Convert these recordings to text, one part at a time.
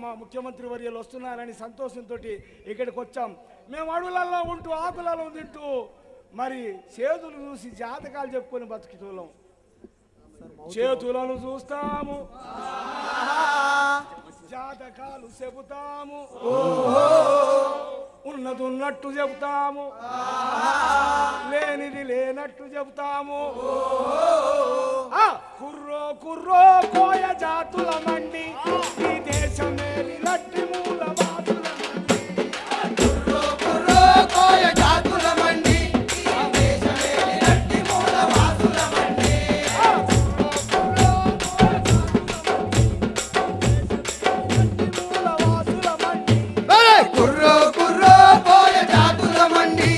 మా ముఖ్యమంత్రి వర్యులు వస్తున్నారని సంతోషంతో ఇక్కడికి వచ్చాం. మేము అడవులలో ఉంటూ ఆకులలో తింటూ మరి చేతులు చూసి జాతకాలు చెప్పుకొని బతుకుతూలం. చేతులను చూస్తాము, జాతకాలు చెబుతాము, ఉన్నది ఉన్నట్టు చెబుతాము, లేనిది లేనట్టు చెబుతాము. కుర్రో కుర్రో కోయ జాతుల మండి ఈ దేశమేలి నట్టి మూల బాతుల మండి. కుర్రో కుర్రో కోయ జాతుల మండి ఈ దేశమేలి నట్టి మూల బాతుల మండి. కుర్రో కుర్రో కోయ జాతుల మండి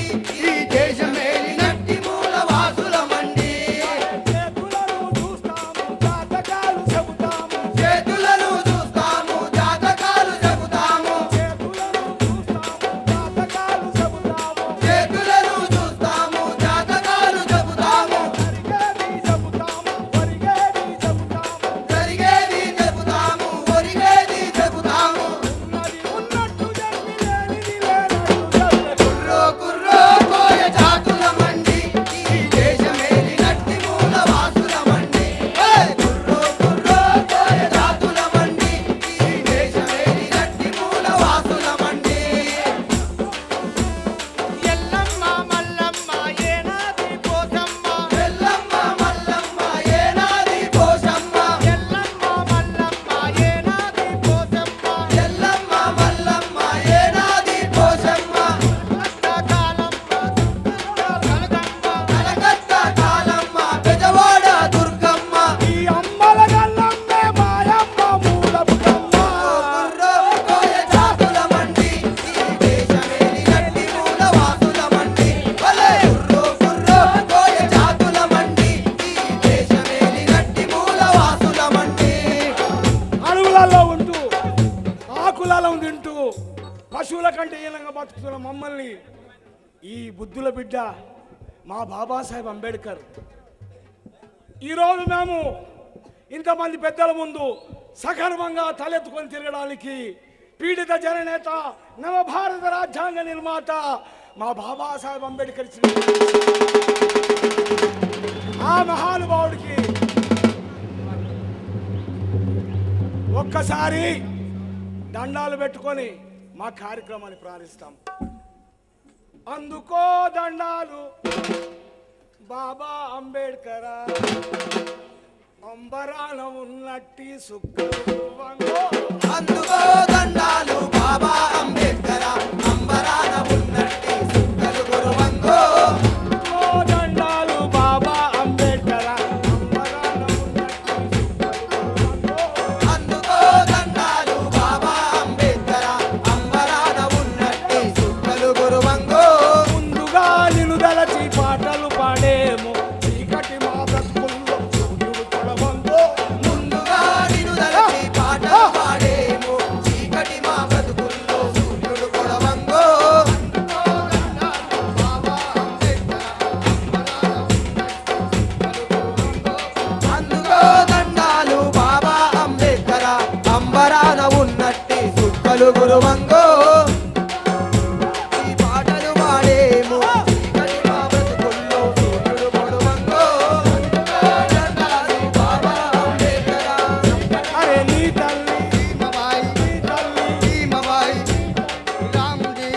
ఈ దేశమేలి నట్టి మూల వాసుల మండి. చేతులను చూస్తాము జాతకాలు చెబుతాము, చేతులను చూస్తాము జాతకాలు చెబుతాము, చేతులను చూస్తాము జాతకాలు చెబుతాము, జరిగేది చెబుతాము, ఒరిగేది చెబుతాము. కుర్రో కుర్రో కోయ జాతుల మండి ఈ దేశమేలి నట్టి మూల వాసుల మండి. కుర్రో కుర్రో కోయ జాతుల మండి ఈ దేశమేలి నట్టి మూల వాసుల మండి. ఎల్లమ్మ మల్లమ్మ ఏనాది పోసమ్మ, ఎల్లమ్మ మల్లమ్మ ఏనాది పోసమ్మ, ఎల్లమ్మ మల్లమ్మ ఏనాది పోసమ్మ, ఎల్లమ్మ మల్లమ్మ ఏనాది పోసమ్మ. కలకత్తా కాలమ్మ పెదవాడ దుర్గమ్మ ఈ అమ్మల గల్లమ్మే మాయమ్మ మూలపుటమ్మ. కుర్రో కోయ జాతుల మండి ఈ దేశమేలి నట్టి మూల వాసుల మండి. కుర్రో కుర్రో కోయ జాతుల మండి ఈ దేశమేలి నట్టి మూల వాసుల మండి. అడవులలో ఉంటూ ఆకులలో తింటూ పశువుల కంటే హీనంగా బతుకుతున్న మమ్మల్ని ఈ బుద్ధుల బిడ్డ మా బాబాసాహెబ్ అంబేద్కర్ ఈరోజు మేము ఇంతమంది పెద్దల ముందు సగర్వంగా తలెత్తుకొని తిరగడానికి పీడిత జననేత నవభారత రాజ్యాంగ నిర్మాత మా బాబాసాహెబ్ అంబేద్కర్ ఆ మహానుభావుడికి ఒక్కసారి దండాలు పెట్టుకొని మా కార్యక్రమాన్ని ప్రారంభిస్తాం. అందుకో దండాలు బాబా అంబేద్కర్, అంబరాన ఉన్నట్టి సుఖంగో. అందుకో దండాలు బాబా అంబేద్కర్, అంబరాన ఉన్నట్టి సుఖలు గురువంగో. అందుకో దండాలు బాబా అంబేద్కర్, అంబరాన ఉన్నట్టి సుఖలు గురువంగో. అందుకో దండాలు బాబా అంబేద్కర్, అంబరాన ఉన్నట్టి సుఖలు గురువంగో. ముందుగా నిలుదలచి పాటలు పాడేము చీకటి మా బ్రతుకుల్లో సూర్యుడు కొడవంగో. ముందుగా నిలుదలచి పాటలు పాడేము చీకటి మా బ్రతుకుల్లో సూర్యుడు కొడవంగో. అందుకో దండాలు బాబా అంబేద్కర్, అంబరాన ఉన్నట్టి సుక్కలు గురువంగో. ఈ పాటలు పాడేము చీకటి మా బ్రతుకుల్లో సూర్యుడు కొడవంగో. దండాలు బాబా అంబేద్కర్. అరే నీ తల్లి భీమబాయి, నీ తల్లి భీమబాయి, రాముజీ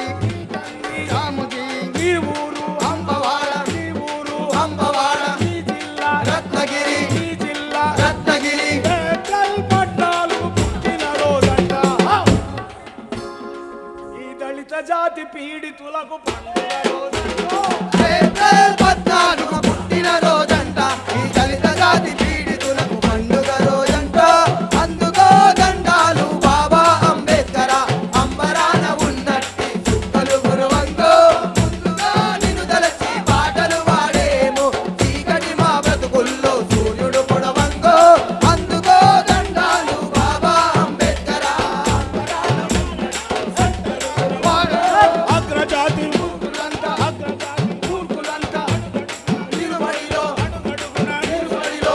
రాముజీ, నీ ఊరు అంబవాడ, నీ ఊరు అంబవాడ, నీ జిల్లా రత్నగిరి, నీ జిల్లా రత్నగిరి. ఏప్రిల్ 14 పుట్టిన రోజంట ఈ దళిత జాతి పీడితులకు పండుగ రోజంట. ఏప్రిల్ 14 పుట్టిన రోజంట ఈ దళిత జాతి పీడితులకు పండుగ రోజంట. అందుకో దండాలు బాబా అంబేద్కర్, అంబరాన ఉన్నట్టి సుక్కలు గురువంగో. ముందుగా నిన్ను దలచి పాటలు పాడేము చీకటి మా బ్రతుకుల్లో సూర్యుడు పొడవంగో. అందుకో దండాలు బాబా అంబేద్కర్, అగ్రజాతి మూర్ఖులంతా, అగ్రజాతి మూర్ఖులంతా నిలువడిలో, నిలువడిలో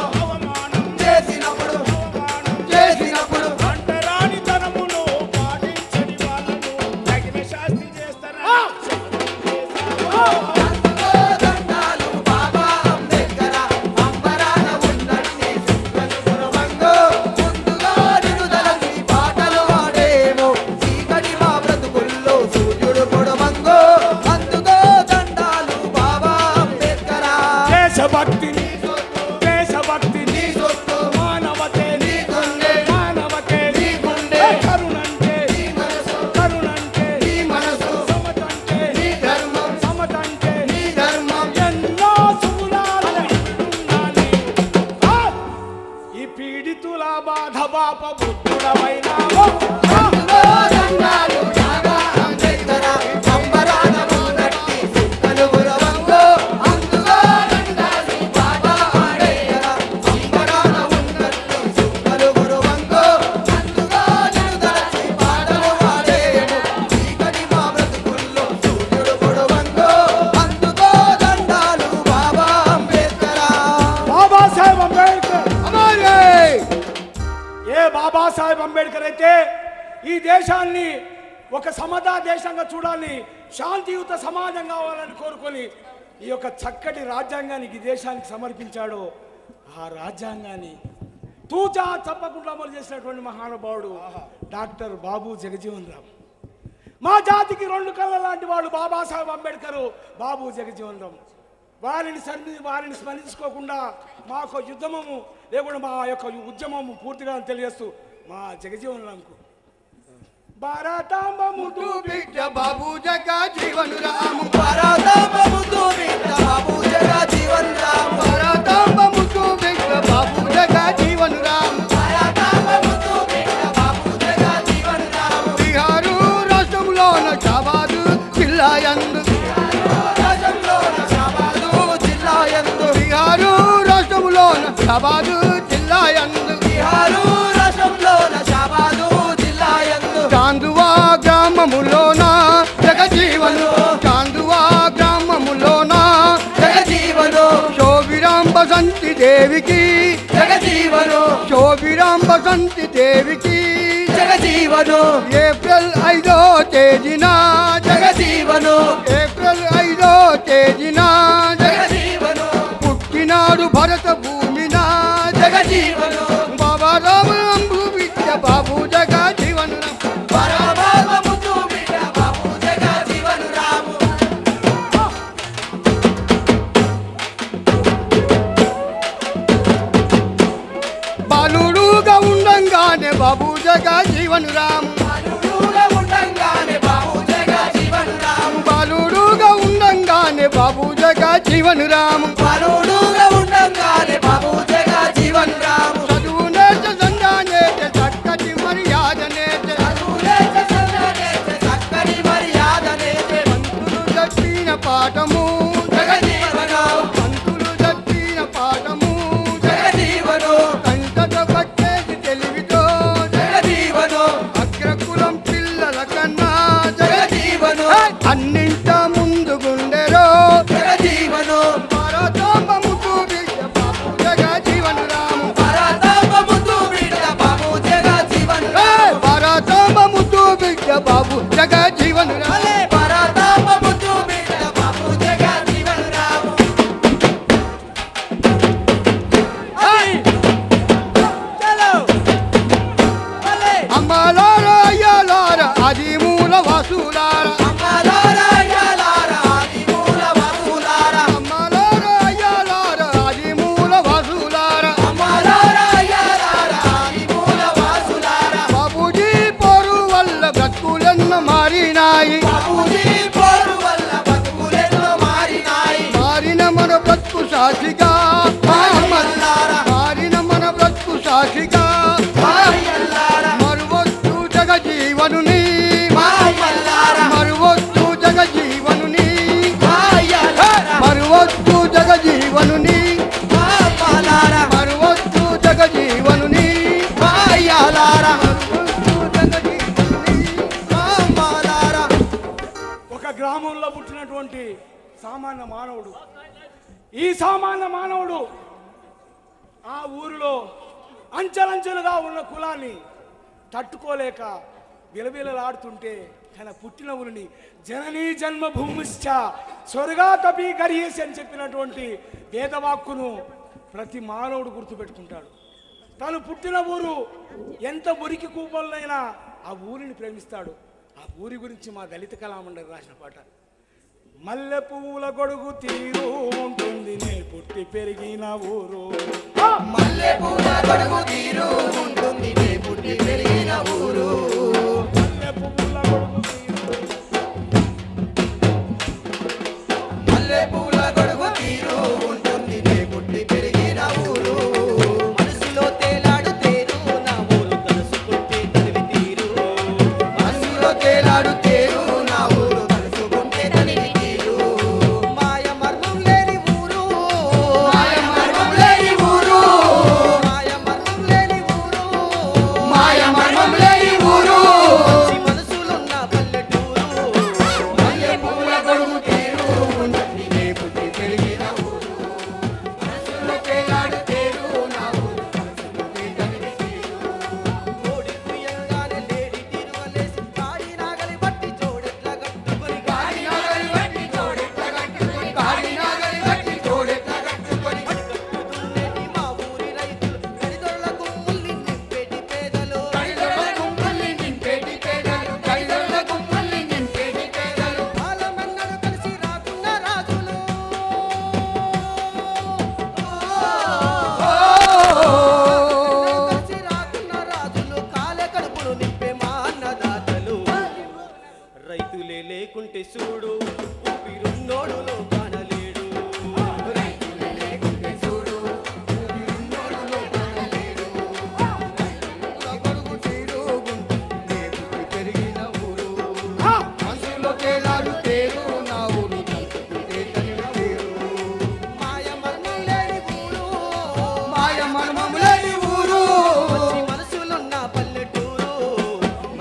అలాగే ఈ దేశాన్ని ఒక సమతా దేశంగా చూడాలి, శాంతియుత సమాజం కావాలని కోరుకొని ఈ యొక్క చక్కటి రాజ్యాంగానికి ఈ దేశానికి సమర్పించాడో ఆ రాజ్యాంగాన్ని తూచా తప్పకుండా అమలు చేసినటువంటి మహానుభావుడు డాక్టర్ బాబు జగజీవన్ రామ్. మా జాతికి రెండు కళ్ళ లాంటి వాడు బాబాసాహెబ్ అంబేద్కర్, బాబు జగజీవన్ రామ్. వారిని స్మరించుకోకుండా మా యొక్క యుద్ధమము లేకుండా మా యొక్క ఉద్యమము పూర్తిగా తెలియజేస్తూ మా జగజీవన్ రామ్కు భారతాంబ ముద్దు బిడ్డ బాబు జగజీవన్ రామ్, భారతాంబ ముద్దు బిడ్డ బాబు జగజీవన్ రామ్, భారతాంబ ముద్దు బిడ్డ బాబు జగజీవన్ రామ్, భారతాంబ ముద్దు బిడ్డ బాబు జగజీవన్ రామ్. బిహారు రాష్ట్రంలోన షాబాద్ జిల్లా యందు, బిహారు రాష్ట్రంలోన షాబాద్ జిల్లా యందు, బిహారు రాష్ట్రంలోన షాబాద్ జిల్లా యందు చాందువా గ్రామములోన జగజీవను, చాందువా గ్రామములోన జగజీవను శోభిరాం బసంతి దేవికి జగజీవను, శోభిరాం బసంతి దేవికి జగజీవను ఏప్రిల్ 5వ తేదీన జగజీవను, ఏప్రిల్ 5వ తేదీన జగజీవను పుట్టినాడు భరత భూమిన జగజీవను, బాబా రామరాంబు బిడ్డ బాబు జగజీవన్ రామ్, బాబా ముద్దు బిడ్డ బాబు జగజీవన్ రామ్. బాలుడుగా ఉండంగానే బాబు జగజీవన్ రామ్, బాలుడుగా ఉండంగానే బాబు జగజీవన్ రామ్, బాలుడుగా ఉండంగానే బాబు జగజీవన్ రామ్, బాలుడుగా ఉండంగానే బాబు జగజీవన్ రామ్. చదువు నేర్చ సంగా నేర్చ చక్కటి మర్యాద నేర్చ, చదువు నేర్చ సంగా నేర్చ చక్కటి మర్యాద నేర్చ పంతులు చెప్పిన పాఠము జగజీవను, పంతులు చెప్పిన పాఠము జగజీవను కంటట పట్టేసి తెలివితో జగజీవను అగ్రకులం పిల్లల కన్నా జగజీవను అన్నింట ముందు గుండెరో జగజీవను భారతాంబ ముద్దు బిడ్డ బాబు జగజీవన్ రామ్, భారతాంబ ముద్దు బిడ్డ బాబు జగజీవన్ రామ్, భారతాంబ ముద్దు బిడ్డ బాబు జగజీవన్ రామ్, భారతాంబ ముద్దు బిడ్డ బాబు జగజీవన్ రామ్. అమ్మలార అయ్యలార అది మూల వాసులార, అమ్మలార అయ్యలార అది మూల వాసులార, అమ్మలార అయ్యలార అది మూల వాసులార, అమ్మలార అయ్యలార అది మూల వాసులార. బాబూజీ పోరు వల్ల బ్రతుకులెన్నో మారినాయి, బాబూజీ పోరు వల్ల బ్రతుకులెన్నో మారినాయి, మారిన మన బ్రతుకు సాక్షిగా మారిన మన బ్రతుకు సాక్షిగా మరువొద్దు జగజీవనుని, మరువొద్దు జగజీవనుని, మరువొద్దు జగజీవనుని, మరువొద్దు జగజీవనుని, ఒక గ్రామంలో పుట్టినటువంటి సామాన్య మానవుడు, ఈ సామాన్య మానవుడు ఆ ఊరిలో అంచెలంచెలుగా ఉన్న కులాన్ని తట్టుకోలేక విలవిలలాడుతుంటే తన పుట్టిన ఊరిని జననీ జన్మభూమిశ్చ స్వర్గాతపి గరీయసి అని చెప్పినటువంటి వేదవాక్కును ప్రతి మానవుడు గుర్తుపెట్టుకుంటాడు. తను పుట్టిన ఊరు ఎంత మురికి కూపలైనా ఆ ఊరిని ప్రేమిస్తాడు. ఆ ఊరి గురించి మా దళిత కళామండలి రాసిన పాట. మల్లె పువ్వుల గొడుగు తీరు ఉంటుంది నే పుట్టి పెరిగిన ఊరు, మల్లె పువ్వుల గొడుగు తీరు ఉంటుంది నే పుట్టి పెరిగిన ఊరు, మల్లె పువ్వుల గొడుగు తీరు, మల్లె పువ్వుల గొడుగు తీరు ఉంటుంది నే పుట్టి పెరిగిన ఊరు, మనసులో తేలాడు తేరు నా ఊరు కలుసుకుంటే తనివి తీరు, మనసులో తేలాడు తేరు నా ఊరు కలుసుకుంటే తనివి తీరు, మాయ మర్మం లేని ఊరు, మాయ మర్మం లేని ఊరు, మాయ మర్మం లేని ఊరు, మాయ మర్మం లేని ఊరు, మనసులున్న పల్లెటూరు, మల్లె పువ్వుల గొడుగు తీరు ఉంటుంది నే పుట్టి పెరిగిన ఊరు, మనసులో తేలాడు తేరు నా ఊరు కలుసుకుంటే తనివి తీరు, కోడి ప్రియంగానే లేకుంటే చూడు ఊపిరున్నోడు లోకానలేడు రైతులే లేకుంటే చూడు ఊపిరున్నోడు లోకానలేడు గొడుగు తీరుగుంటే నేపుకి పెరిగిన ఊరు మనసులో తేలాడు తేరు నా ఊరు తలుపుకుంటే తనివి తీరు మాయ మర్మం లేని ఊరు మాయ మర్మం లేని ఊరు మంచి మనసులున్న పల్లెటూరు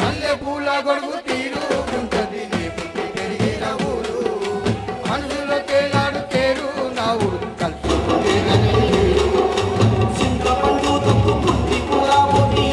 మల్లె పూల గొడుగు తీరుగుంటది నేపుకి పెరిగిన ఊరు మనసులో తేలాడు తేరు నా ఊరు తలుపుకుంటే తనివి తీరు చింతపండు తొక్కుకుంటి కూర పొడి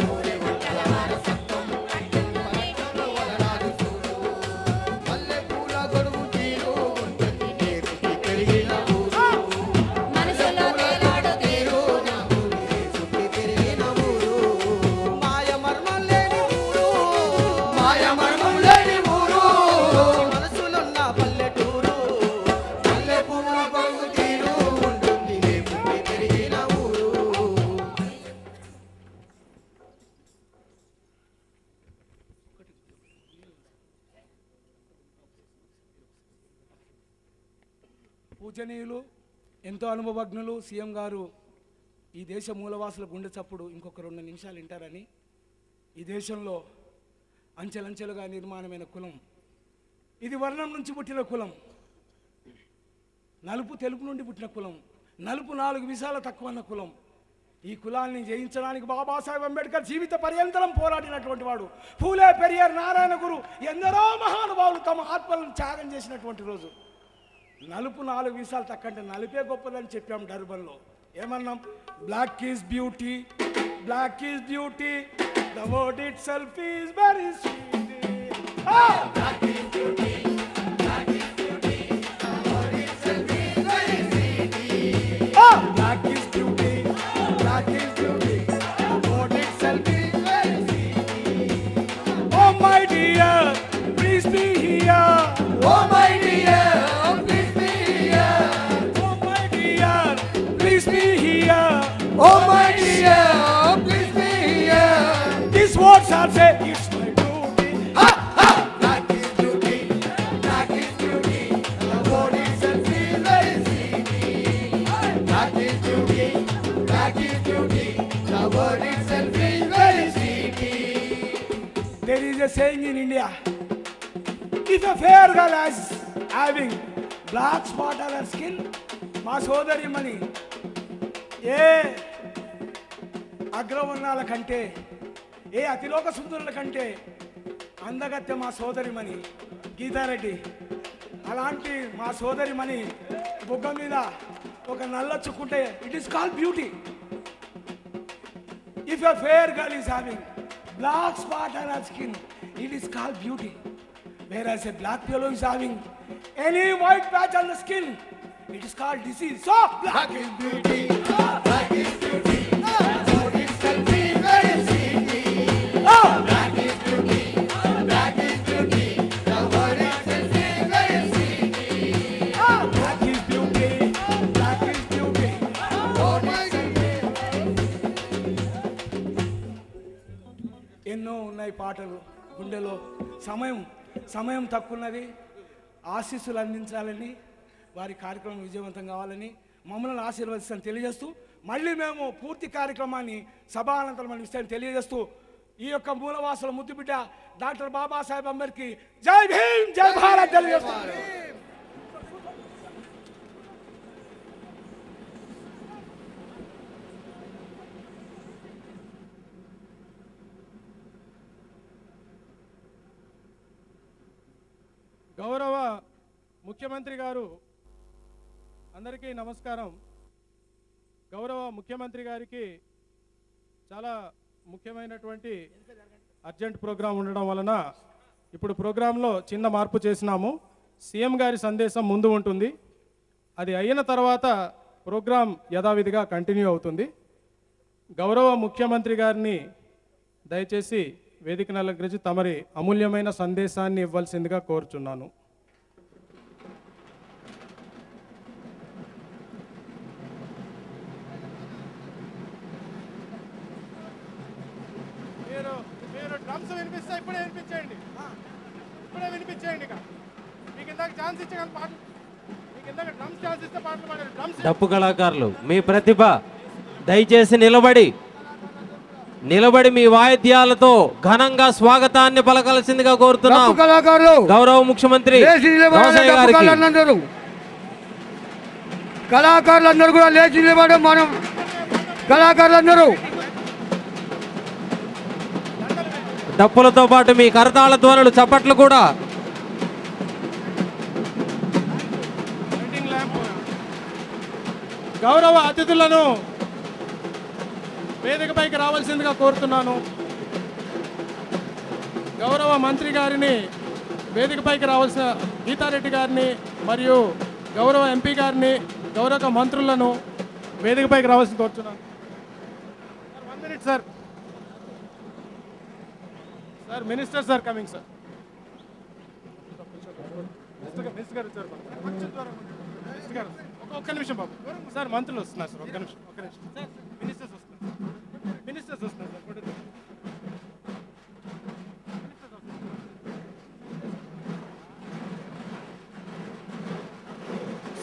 ఊరి వంటల వారసత్వం మల్లె పూల గొడుగు తీరుగుంటది నేపుకి పెరిగిన ఊరు మనసులో తేలాడు తీరు నా ఊరు నేపుకి పెరిగిన ఊరు మాయ మర్మం లేని ఊరు మాయ మర్మం లేని ఊరు మనసులున్న పల్లెటూరు మల్లె పూల గొడుగు తీరుగుంటుంది నేపుకి పెరిగిన ఊరు పూజనీయులు ఎంతో అనుభవజ్ఞులు సీఎం గారు ఈ దేశ మూలవాసుల గుండె చప్పుడు ఇంకొక 2 నిమిషాలు వింటారని ఈ దేశంలో అంచెలంచెలుగా నిర్మాణమైన కులం ఇది వర్ణం నుంచి పుట్టిన కులం నలుపు తెలుపు నుండి పుట్టిన కులం నలుపు 4 విషయాల తక్కువన్న కులం ఈ కులాన్ని జయించడానికి బాబాసాహెబ్ అంబేద్కర్ జీవిత పర్యంతరం పోరాడినటువంటి వాడు పూలే పెరియార్ నారాయణ గురు ఎందరో మహానుభావులు తమ ఆత్మలను త్యాగం చేసినటువంటి రోజు నలుపు 4 విషయాలు తక్కంటే నలుపే గొప్పదని చెప్పాం డర్బన్లో ఏమన్నాం black is beauty black is beauty the word itself is very sweet black is beauty black is beauty the word itself is very sweet black is beauty black is beauty the word itself is very sweet oh my dear please be here oh my dear please be here oh my dear please be here oh my dear please be here these words are say it's my duty Black is beauty, black is beauty, the world itself is very sweet. Black is beauty, black is beauty, the world itself is very sweet. there is a saying in India if a fair girl is having black spot on her skin మా సోదరి మణి ఏ అగ్రవర్ణాల కంటే ఏ అతిలోక సుందరుల కంటే అందగత్తె మా సోదరి మణి గీతారెడ్డి అలాంటి మా సోదరి మణి బుగ్గ మీద ఒక నల్ల చుక్కుంటే it is called beauty if a fair girl is having black spot on her skin it is called beauty whereas a black fellow is having any white patch on the skin it is called disease so black Black is beauty, black is beauty, the world itself is very sweet. Black is beauty, black is beauty, the world itself is very sweet. black is beauty black is beauty Oh my God. ఎన్నో ఉన్నాయి పాటలు గుండెలో సమయం తక్కువన్నది ఆశీస్సులు అందించాలని వారి కార్యక్రమం విజయవంతం కావాలని మమ్మల్ని ఆశీర్వదిస్తాను తెలియజేస్తూ మళ్ళీ మేము పూర్తి కార్యక్రమాన్ని సభానంతరం ఇస్తామని తెలియజేస్తూ ఈ యొక్క మూలవాసుల ముద్దుబిడ్డ డాక్టర్ బాబాసాహెబ్ అంబేద్కర్ జై భీమ్ జై భారత్ తెలియజేస్తాను గౌరవ ముఖ్యమంత్రి గారు అందరికీ నమస్కారం. గౌరవ ముఖ్యమంత్రి గారికి చాలా ముఖ్యమైనటువంటి అర్జెంట్ ప్రోగ్రాం ఉండడం వలన ఇప్పుడు ప్రోగ్రాంలో చిన్న మార్పు చేసినాము. సీఎం గారి సందేశం ముందు ఉంటుంది, అది అయిన తర్వాత ప్రోగ్రాం యథావిధిగా కంటిన్యూ అవుతుంది. గౌరవ ముఖ్యమంత్రి గారిని దయచేసి వేదికను అలంకరించి తమరి అమూల్యమైన సందేశాన్ని ఇవ్వాల్సిందిగా కోరుచున్నాను. మీరు డ్రమ్స్ వినిపిస్తే ఇప్పుడే వినిపించేయండి, ఇప్పుడే వినిపించేయండి. ఇక మీకు ఇందాక ఛాన్స్ ఇచ్చే కానీ పాటలు, మీకు ఇందాక డ్రమ్స్ ఛాన్స్ ఇస్తే పాటలు పాడారు. డ్రమ్స్ డప్పు కళాకారులు మీ ప్రతిభ దయచేసి నిలబడి మీ వాయిద్యాలతో ఘనంగా స్వాగతాన్ని పలకాల్సిందిగా కోరుతున్నాం. గౌరవ ముఖ్యమంత్రి రోసయ్య గారికి. కళాకారులందరూ కూడా లేచి నిలబడడం. మనం కళాకారులందరూ డప్పులతో పాటు మీ కరతాళ ధ్వనులు, చప్పట్లు కూడా. గౌరవ అతిథులను వేదికపైకి రావాల్సిందిగా కోరుతున్నాను. గౌరవ మంత్రి గారిని వేదికపైకి రావాల్సిన గీతారెడ్డి గారిని మరియు గౌరవ ఎంపీ గారిని, గౌరవ మంత్రులను వేదికపైకి రావాల్సి కోరుతున్నాను. 1 minute sir. Sir minister sir coming sir. Minister గారు వచ్చారు. మినిస్టర్ గారు ఒక్క నిమిషం బాబు. సార్ మంత్రులు వస్తున్నారు సార్, ఒక్క నిమిషం. సార్ మినిస్టర్స్ వస్తున్నారు సార్.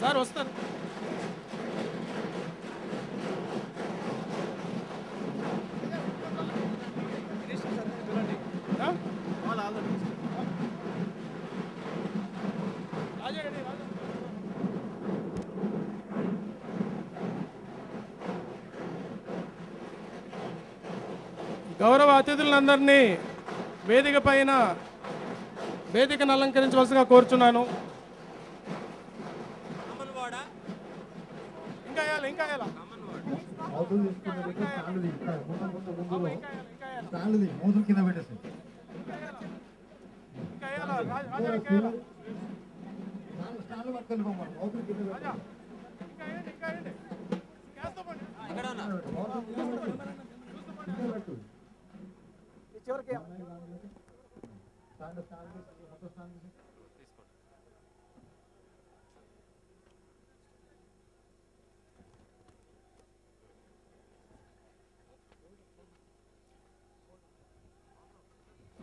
సార్ వస్తారు. గౌరవ అతిథులందరినీ వేదికను అలంకరించవలసిగా కోరుచున్నాను.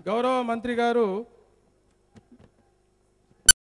గౌరవ మంత్రి గారు